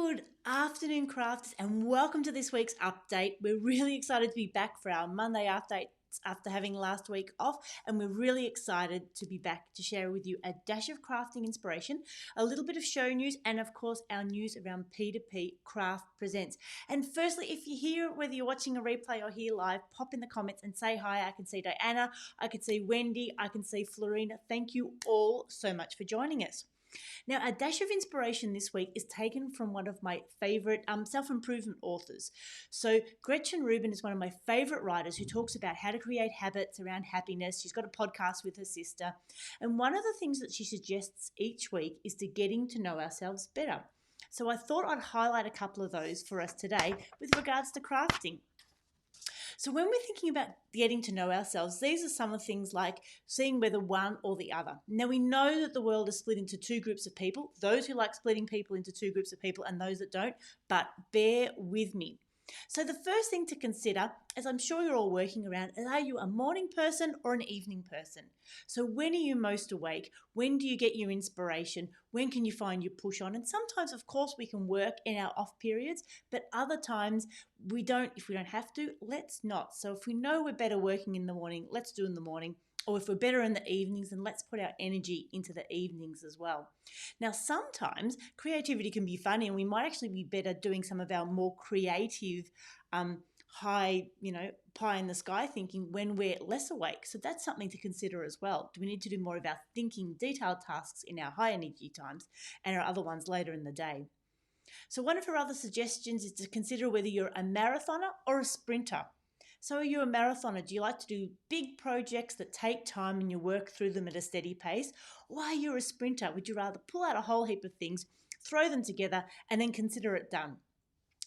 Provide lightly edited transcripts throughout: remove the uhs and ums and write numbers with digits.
Good afternoon, crafters, and welcome to this week's update. We're really excited to be back for our Monday updates after having last week off, and we're really excited to be back to share with you a dash of crafting inspiration, a little bit of show news, and of course our news around P2PCrafts Presents. And firstly, if you're here, whether you're watching a replay or here live, pop in the comments and say hi. I can see Diana, I can see Wendy, I can see Florina. Thank you all so much for joining us. Now, a dash of inspiration this week is taken from one of my favourite self-improvement authors. So Gretchen Ruben is one of my favourite writers who talks about how to create habits around happiness. She's got a podcast with her sister. And one of the things that she suggests each week is to getting to know ourselves better. So I thought I'd highlight a couple of those for us today with regards to crafting. So when we're thinking about getting to know ourselves, these are some of the things like seeing whether one or the other. Now, we know that the world is split into two groups of people, those who like splitting people into two groups of people and those that don't, but bear with me. So the first thing to consider, as I'm sure you're all working around, is are you a morning person or an evening person? So when are you most awake? When do you get your inspiration? When can you find your push on? And sometimes, of course, we can work in our off periods, but other times we don't. If we don't have to, let's not. So if we know we're better working in the morning, let's do in the morning. Or if we're better in the evenings, then let's put our energy into the evenings as well. Now, sometimes creativity can be funny, and we might actually be better doing some of our more creative, high, pie in the sky thinking when we're less awake. So that's something to consider as well. Do we need to do more of our thinking, detailed tasks in our high energy times and our other ones later in the day? So one of her other suggestions is to consider whether you're a marathoner or a sprinter. So are you a marathoner? Do you like to do big projects that take time and you work through them at a steady pace? Or are you a sprinter? Would you rather pull out a whole heap of things, throw them together, and then consider it done?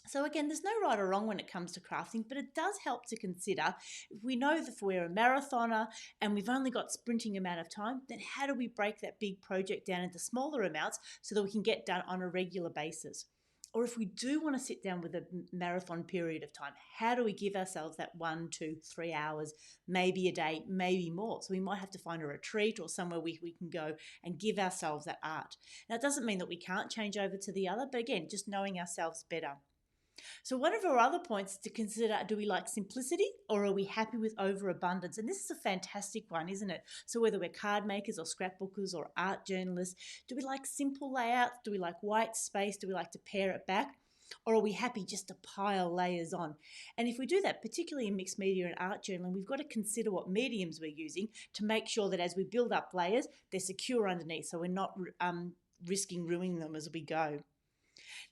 So again, there's no right or wrong when it comes to crafting, but it does help to consider if we know that if we're a marathoner and we've only got sprinting amount of time, then how do we break that big project down into smaller amounts so that we can get done on a regular basis? Or if we do want to sit down with a marathon period of time, how do we give ourselves that 1, 2, 3 hours, maybe a day, maybe more? So we might have to find a retreat or somewhere we can go and give ourselves that art. Now, it doesn't mean that we can't change over to the other, but again, just knowing ourselves better. So one of our other points to consider, do we like simplicity or are we happy with overabundance? And this is a fantastic one, isn't it? So whether we're card makers or scrapbookers or art journalists, do we like simple layouts? Do we like white space? Do we like to pare it back? Or are we happy just to pile layers on? And if we do that, particularly in mixed media and art journaling, we've got to consider what mediums we're using to make sure that as we build up layers, they're secure underneath, so we're not risking ruining them as we go.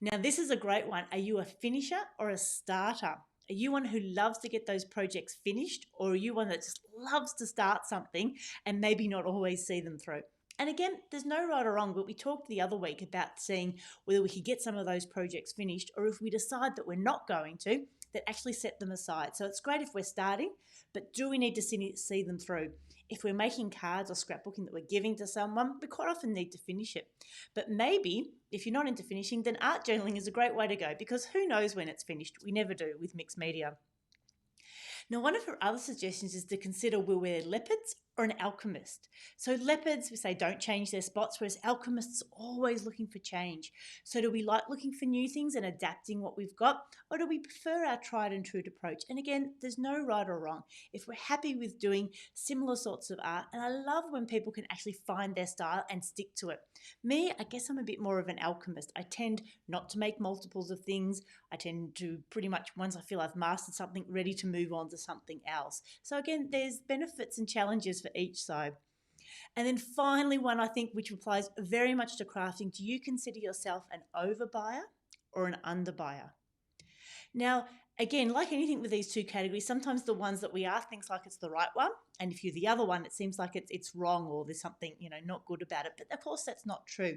Now, this is a great one. Are you a finisher or a starter? Are you one who loves to get those projects finished, or are you one that just loves to start something and maybe not always see them through? And again, there's no right or wrong, but we talked the other week about seeing whether we could get some of those projects finished, or if we decide that we're not going to, that actually set them aside. So it's great if we're starting, but do we need to see them through? If we're making cards or scrapbooking that we're giving to someone, we quite often need to finish it. But maybe if you're not into finishing, then art journaling is a great way to go, because who knows when it's finished? We never do with mixed media. Now, one of her other suggestions is to consider will we wear leopards or an alchemist. So leopards, we say, don't change their spots, whereas alchemists are always looking for change. So do we like looking for new things and adapting what we've got, or do we prefer our tried and true approach? And again, there's no right or wrong. If we're happy with doing similar sorts of art, and I love when people can actually find their style and stick to it. Me, I guess I'm a bit more of an alchemist. I tend not to make multiples of things. I tend to pretty much, once I feel I've mastered something, ready to move on to something else. So again, there's benefits and challenges for each side. And then finally, one I think which applies very much to crafting, do you consider yourself an overbuyer or an underbuyer? Now, again, like anything with these two categories, sometimes the ones that we are thinks like it's the right one, and if you're the other one, it seems like it's wrong or there's something, not good about it. But of course, that's not true.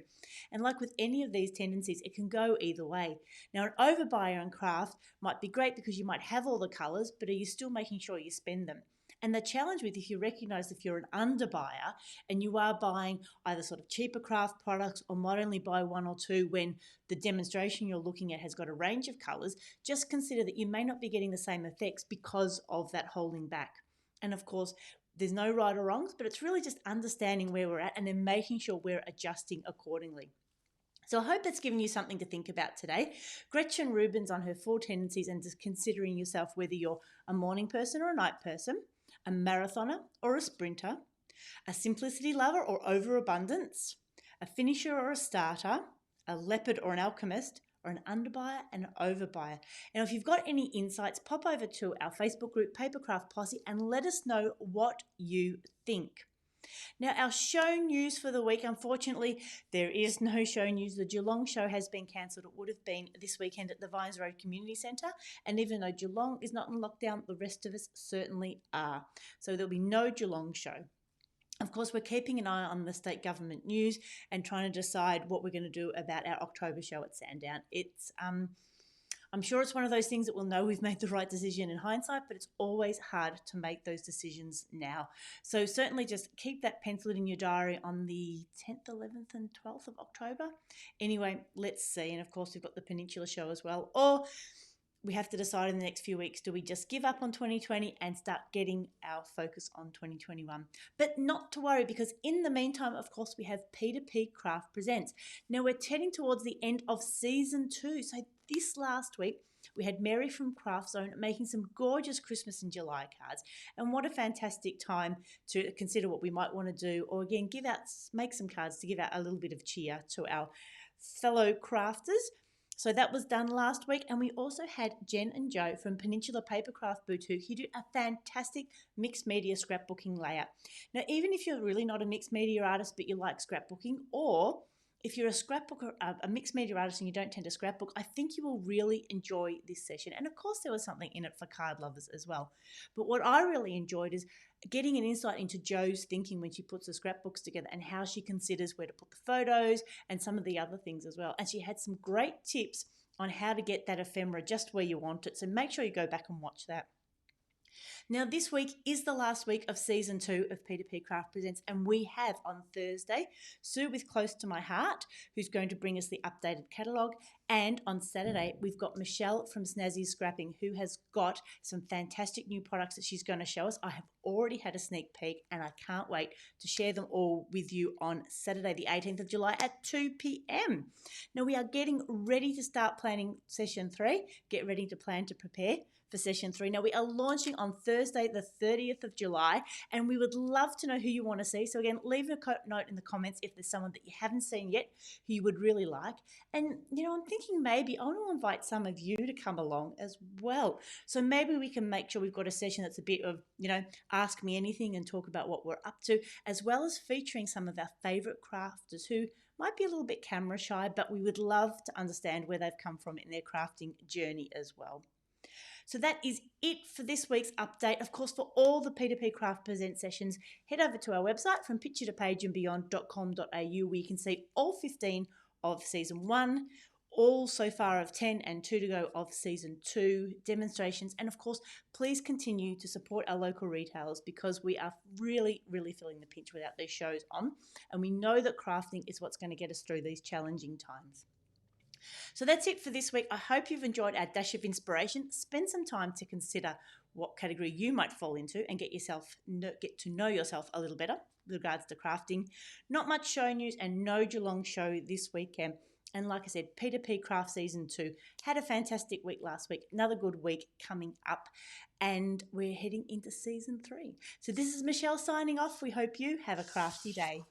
And like with any of these tendencies, it can go either way. Now, an overbuyer in craft might be great because you might have all the colours, but are you still making sure you spend them? And the challenge with, if you recognise if you're an underbuyer and you are buying either sort of cheaper craft products or might only buy one or two when the demonstration you're looking at has got a range of colours, just consider that you may not be getting the same effects because of that holding back. And of course, there's no right or wrongs, but it's really just understanding where we're at and then making sure we're adjusting accordingly. So I hope that's given you something to think about today. Gretchen Ruben's on her 4 tendencies and just considering yourself whether you're a morning person or a night person, a marathoner or a sprinter, a simplicity lover or overabundance, a finisher or a starter, a leopard or an alchemist, or an underbuyer and an overbuyer. And if you've got any insights, pop over to our Facebook group, Papercraft Posse, and let us know what you think. Now, our show news for the week, unfortunately, there is no show news. The Geelong show has been cancelled. It would have been this weekend at the Vines Road Community Centre. And even though Geelong is not in lockdown, the rest of us certainly are. So there'll be no Geelong show. Of course, we're keeping an eye on the state government news and trying to decide what we're going to do about our October show at Sandown. I'm sure it's one of those things that we'll know we've made the right decision in hindsight, but it's always hard to make those decisions now. So certainly just keep that penciled in your diary on the 10th, 11th and 12th of October. Anyway, let's see. And of course, we've got the Peninsula show as well. Or we have to decide in the next few weeks, do we just give up on 2020 and start getting our focus on 2021? But not to worry, because in the meantime, of course, we have P2PCrafts Presents. Now we're heading towards the end of season 2. So this last week, we had Mary from Craft Zone making some gorgeous Christmas and July cards. And what a fantastic time to consider what we might want to do, or again, make some cards to give out a little bit of cheer to our fellow crafters. So that was done last week, and we also had Jen and Joe from Peninsula Papercraft Boutique who did a fantastic mixed media scrapbooking layout. Now, even if you're really not a mixed media artist but you like scrapbooking, or if you're a scrapbooker, a mixed media artist and you don't tend to scrapbook, I think you will really enjoy this session. And of course, there was something in it for card lovers as well. But what I really enjoyed is getting an insight into Jo's thinking when she puts the scrapbooks together and how she considers where to put the photos and some of the other things as well. And she had some great tips on how to get that ephemera just where you want it. So make sure you go back and watch that. Now, this week is the last week of season 2 of P2PCrafts Presents, and we have on Thursday Sue with Close to My Heart, who's going to bring us the updated catalogue. And on Saturday, we've got Michelle from Snazzy Scrapping, who has got some fantastic new products that she's going to show us. I have already had a sneak peek, and I can't wait to share them all with you on Saturday, the 18th of July at 2 p.m. Now, we are getting ready to start planning session 3. Get ready to plan to prepare for session 3. Now, we are launching on Thursday, the 30th of July, and we would love to know who you want to see. So again, leave a note in the comments if there's someone that you haven't seen yet who you would really like. And, I'm thinking maybe I want to invite some of you to come along as well. So maybe we can make sure we've got a session that's a bit of, ask me anything and talk about what we're up to, as well as featuring some of our favorite crafters who might be a little bit camera shy, but we would love to understand where they've come from in their crafting journey as well. So that is it for this week's update. Of course, for all the P2PCrafts Present sessions, head over to our website from picture to page and beyond.com.au, where you can see all 15 of season 1, all so far of 10 and 2 to go of season 2 demonstrations. And of course, please continue to support our local retailers, because we are really, really feeling the pinch without these shows on. And we know that crafting is what's going to get us through these challenging times. So that's it for this week. I hope you've enjoyed our dash of inspiration. Spend some time to consider what category you might fall into and get to know yourself a little better with regards to crafting. Not much show news and no Geelong show this weekend. And like I said, P2PCrafts Season 2 had a fantastic week last week. Another good week coming up. And we're heading into Season 3. So this is Michelle signing off. We hope you have a crafty day.